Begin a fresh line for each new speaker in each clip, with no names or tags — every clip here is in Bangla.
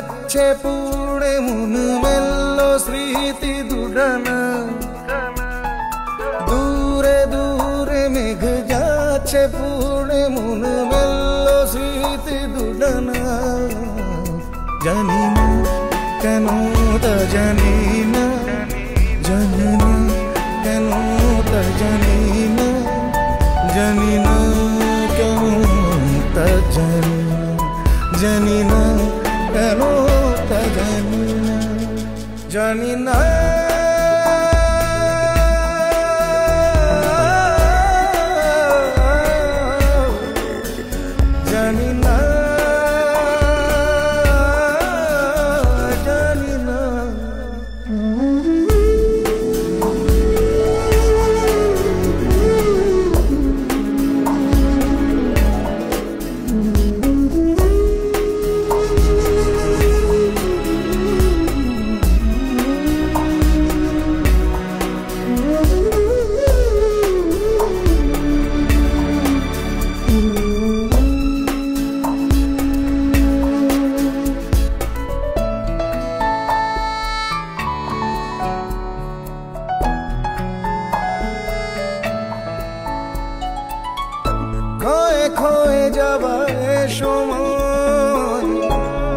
যাচ্ছে পুড়ে মন মেলল স্মৃতি দুডানা দূরে দূরে মেঘ যাচ্ছে পুড়ে মন মেলল স্মৃতি দুডানা জানি না কেন তা জানি না জানি না কেন তা জানি না জানি না কেন তা জানি না কেন তা জানি না জানি না জানি না জানি না খোয়ে খোয়ে যাবার সময়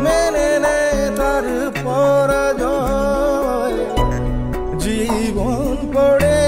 মেনে নে তার পরাজয় জীবন পড়ে